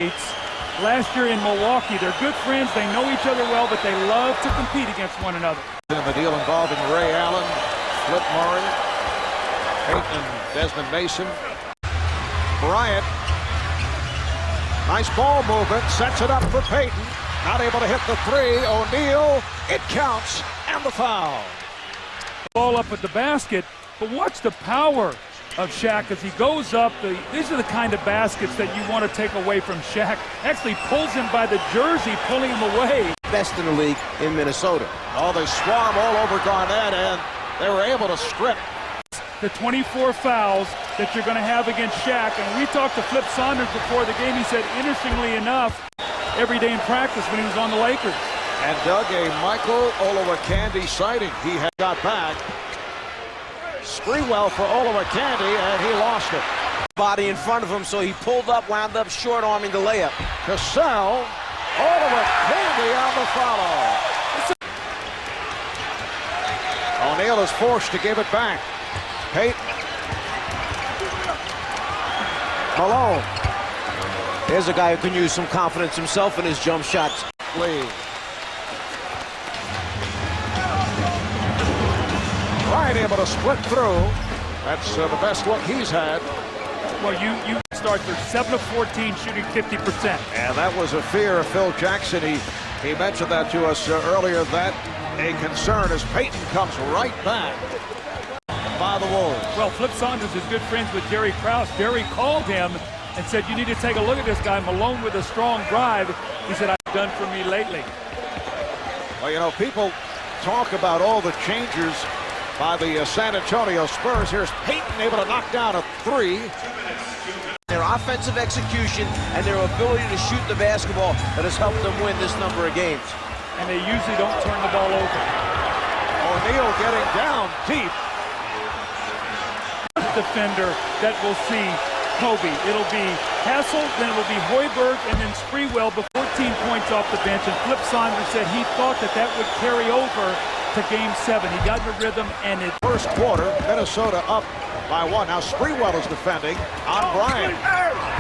Last year in Milwaukee, they're good friends. They know each other well, but they love to compete against one another. In the deal involving Ray Allen, Flip Murray, Payton, and Desmond Mason. Bryant, nice ball movement, sets it up for Payton. Not able to hit the three. O'Neal, it counts, and the foul. Ball up at the basket, but watch the power of Shaq as he goes up. These are the kind of baskets that you want to take away from Shaq. Actually pulls him by the jersey, pulling him away. Best in the league in Minnesota. Oh, they swarm all over Garnett, and they were able to strip. The 24 fouls that you're going to have against Shaq. And we talked to Flip Saunders before the game. He said, interestingly enough, every day in practice when he was on the Lakers. And Doug, a Michael Olowokandi sighting. He had got back. Sprewell for Olowokandi, and he lost it. Body in front of him, so he pulled up, wound up short-arming the layup. Cassell, Olowokandi on the follow. O'Neal is forced to give it back. Payton. Malone. There's a guy who can use some confidence himself in his jump shots. Bryant able to split through. That's the best look he's had. Well, you start for 7 of 14 shooting 50%. And that was a fear of Phil Jackson. He mentioned that to us earlier, that a concern as Payton comes right back by the Wolves. Well, Flip Saunders is good friends with Jerry Krause. Jerry called him and said, you need to take a look at this guy. Malone with a strong drive. He said, I've done for me lately. Well, you know, people talk about all the changers by the San Antonio Spurs. Here's Payton able to knock down a three. Their offensive execution and their ability to shoot the basketball that has helped them win this number of games. And they usually don't turn the ball over. O'Neal getting down deep. Defender that will see Kobe. It'll be Hassel, then it'll be Hoiberg, and then Sprewell with 14 points off the bench. And Flip Saunders said he thought that would carry over to Game 7. He got the rhythm, and it. First quarter, Minnesota up by 1. Now Sprewell is defending on Bryant.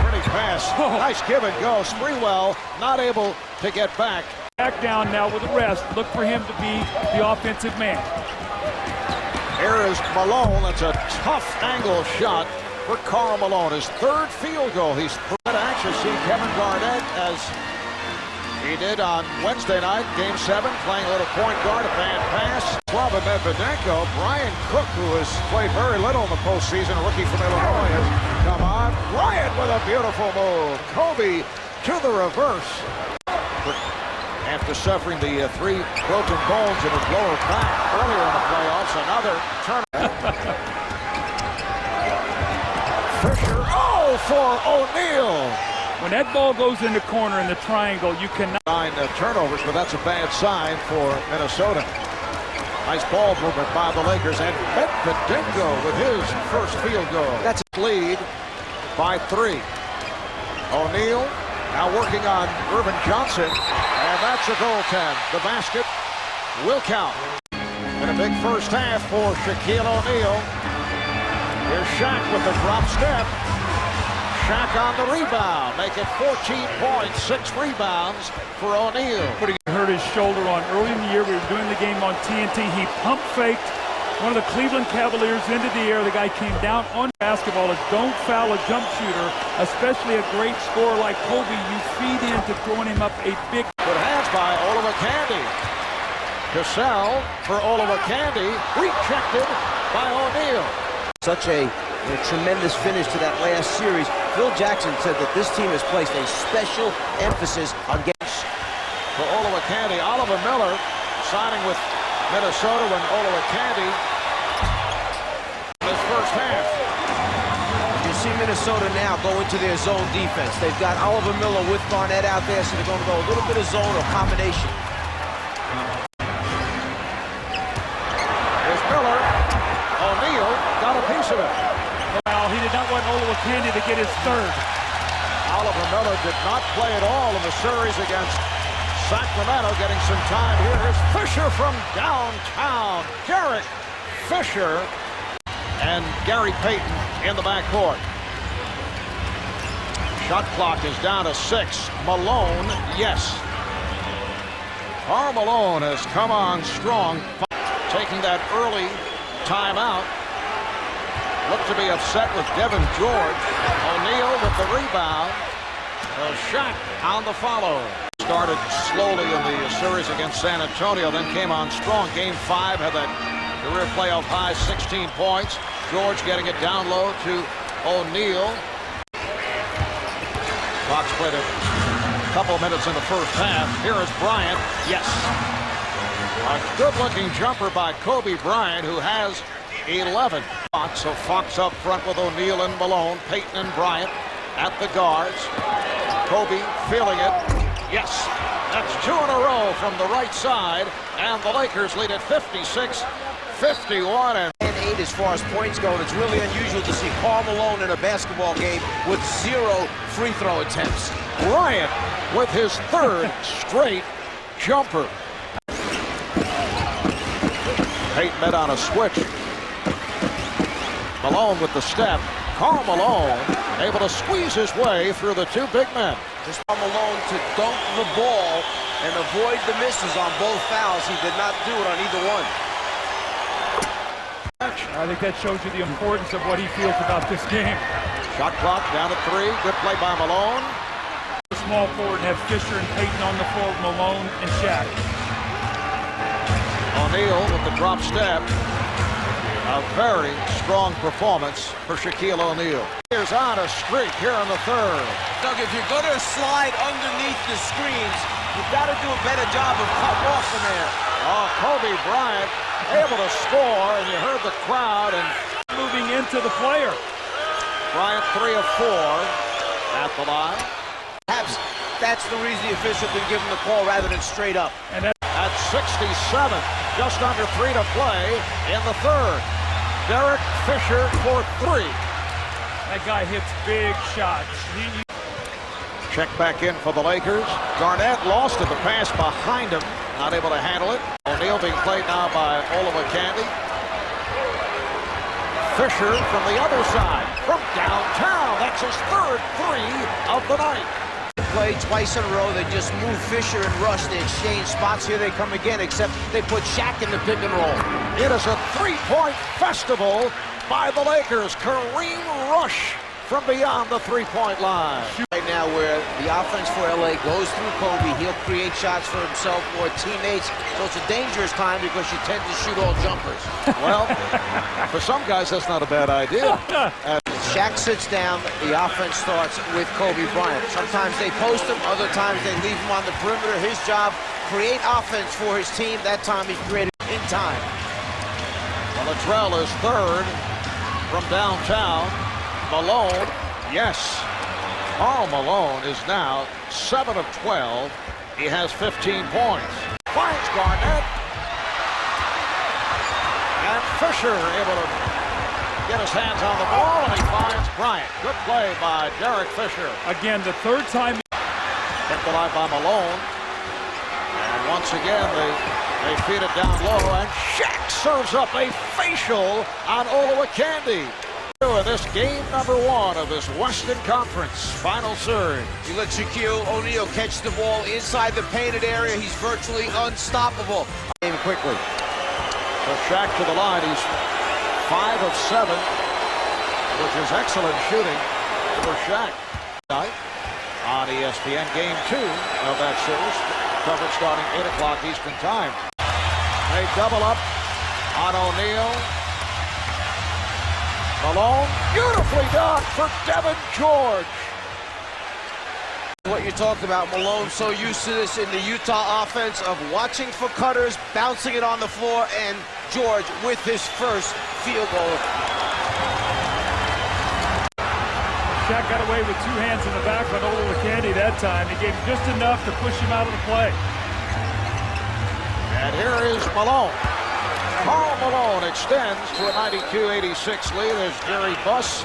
Pretty pass. Nice give and go. Sprewell not able to get back. Back down now with the rest. Look for him to be the offensive man. Here is Malone. That's a tough angle shot for Karl Malone. His third field goal. He's to actually see Kevin Garnett as he did on Wednesday night, Game 7, playing a little point guard, a bad pass. Slava Medvedenko, Brian Cook, who has played very little in the postseason, a rookie from Illinois, has come on. Bryant with a beautiful move. Kobe to the reverse. After suffering the 3 broken bones in his lower back earlier in the playoffs, another turnover. Fisher, oh, for O'Neal. When that ball goes in the corner in the triangle, you cannot. 9 turnovers, but that's a bad sign for Minnesota. Nice ball movement by the Lakers, and Medvedenko with his first field goal. That's a lead by 3. O'Neal now working on Irvin Johnson, and that's a goaltend. The basket will count. In a big first half for Shaquille O'Neal. Here's Shaq with the drop step. Shaq on the rebound, make it 14 points, 6 rebounds for O'Neal. Hurt his shoulder on early in the year. We were doing the game on TNT. He pump faked one of the Cleveland Cavaliers into the air. The guy came down on basketball. Don't foul a jump shooter, especially a great scorer like Kobe. You feed into throwing him up a big. Good hands by Olowokandi. Cassell for Olowokandi, rejected by O'Neal. Such a tremendous finish to that last series. Phil Jackson said that this team has placed a special emphasis on getting. For Olowokandi, Oliver Miller signing with Minnesota when Olowokandi his first half. You see Minnesota now go into their zone defense. They've got Oliver Miller with Garnett out there, so they're going to go a little bit of zone or combination. Here's Miller. O'Neal got a piece of it. Well, he did not want Olowokandi to get his third. Oliver Miller did not play at all in the series against Sacramento, getting some time here. Here's Fisher from downtown. Derek Fisher and Gary Payton in the backcourt. Shot clock is down to 6. Malone, yes. Karl Malone has come on strong, taking that early timeout. Looked to be upset with Devin George. O'Neal with the rebound. A shot on the follow. Started slowly in the series against San Antonio, then came on strong. Game 5 had that career playoff high, 16 points. George getting it down low to O'Neal. Fox played a couple of minutes in the first half. Here is Bryant. Yes. A good-looking jumper by Kobe Bryant, who has 11. So Fox up front with O'Neal and Malone. Payton and Bryant at the guards. Kobe feeling it. Yes. That's 2 in a row from the right side. And the Lakers lead at 56-51. And 8 as far as points go. And it's really unusual to see Karl Malone in a basketball game with 0 free throw attempts. Bryant with his 3rd straight jumper. Payton met on a switch. Malone with the step. Karl Malone able to squeeze his way through the 2 big men. Just Karl Malone to dunk the ball and avoid the misses on both fouls. He did not do it on either one. I think that shows you the importance of what he feels about this game. Shot clock down to 3. Good play by Malone. Small forward and have Fisher and Payton on the floor, Malone and Shaq. O'Neal with the drop step. A very strong performance for Shaquille O'Neal. Here's on a streak here in the 3rd. Doug, if you're going to slide underneath the screens, you've got to do a better job of cutting off from there. Oh, Kobe Bryant able to score, and you heard the crowd and Moving into the player. Bryant 3 of 4 at the line. Perhaps that's the reason the official can give him the call rather than straight up. And that At 67, just under 3 to play in the 3rd. Derek Fisher for 3. guy hits big shots. Check back in for the Lakers. Garnett lost it. The pass behind him. Not able to handle it. O'Neal being played now by Candy. Fisher from the other side. From downtown. That's his 3rd 3 of the night. Play twice in a row. They just move Fisher and Rush. They exchange spots. Here they come again, except they put Shaq in the pick and roll. It is a 3-point festival by the Lakers. Kareem Rush from beyond the 3-point line. Right now where the offense for LA goes through Kobe, he'll create shots for himself or teammates. So it's a dangerous time because you tend to shoot all jumpers. Well, for some guys, that's not a bad idea. Shaq sits down, the offense starts with Kobe Bryant. Sometimes they post him, other times they leave him on the perimeter. His job, create offense for his team. That time he created in time. Well, Latrell is 3rd from downtown. Malone, yes. Karl Malone is now 7 of 12. He has 15 points. Finds Garnett. And Fisher able to get his hands on the ball, and he finds Bryant. Good play by Derek Fisher. Again, the 3rd time. Kept alive by Malone. And once again, they feed it down low, and Shaq serves up a facial on Candy. In this game number 1 of this Western Conference Final Series. You let Shaquille O'Neal catch the ball inside the painted area. He's virtually unstoppable. Game quickly. So Shaq to the line. He's 5 of 7, which is excellent shooting for Shaq. Tonight on ESPN, Game 2 of that series. Coverage starting 8 o'clock Eastern Time. They double up on O'Neal. Malone, beautifully done for Devin George. What you talked about, Malone so used to this in the Utah offense of watching for cutters, bouncing it on the floor, and George with his first field goal. Shaq got away with 2 hands in the back on Candy that time. He gave him just enough to push him out of the play. And here is Malone. Karl Malone extends to a 92-86 lead. There's Jerry Buss.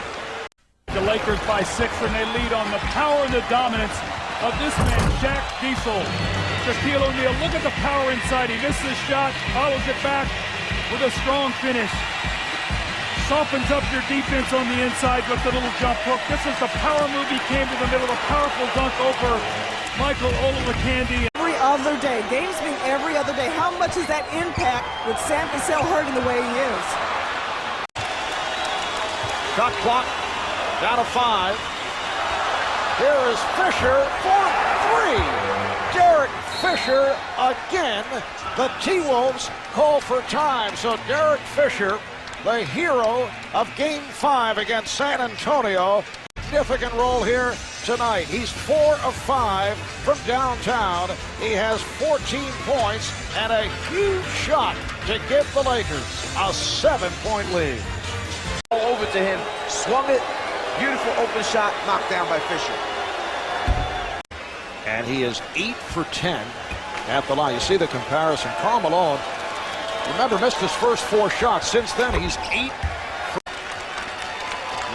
The Lakers by 6, and they lead on the power and the dominance of this man, Shaq Diesel. Shaquille O'Neal, look at the power inside. He misses his shot, follows it back with a strong finish. softens up your defense on the inside with the little jump hook. This is the power move. He came to the middle, a powerful dunk over Michael Olowokandi. Every other day, games being every other day. How much is that impact with Sam Cassell hurting the way he is? Shot clock down to 5. Here is Fisher for 3. Derek Fisher again. The T-Wolves call for time. So Derek Fisher, the hero of Game 5 against San Antonio. Significant role here tonight. He's 4 of 5 from downtown. He has 14 points and a huge shot to give the Lakers a 7-point lead. Over to him, swung it, beautiful open shot, knocked down by Fisher. And he is 8 for 10 at the line. You see the comparison. Karl Malone, remember, missed his first 4 shots. Since then, he's 8 for...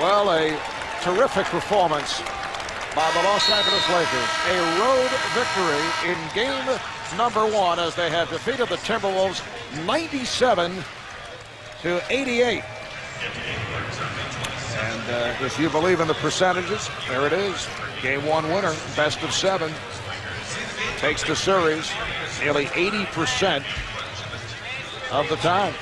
Well, a terrific performance by the Los Angeles Lakers. A road victory in game number 1 as they have defeated the Timberwolves 97-88. And if you believe in the percentages, there it is. Game 1 winner, best of 7. Takes the series nearly 80% of the time.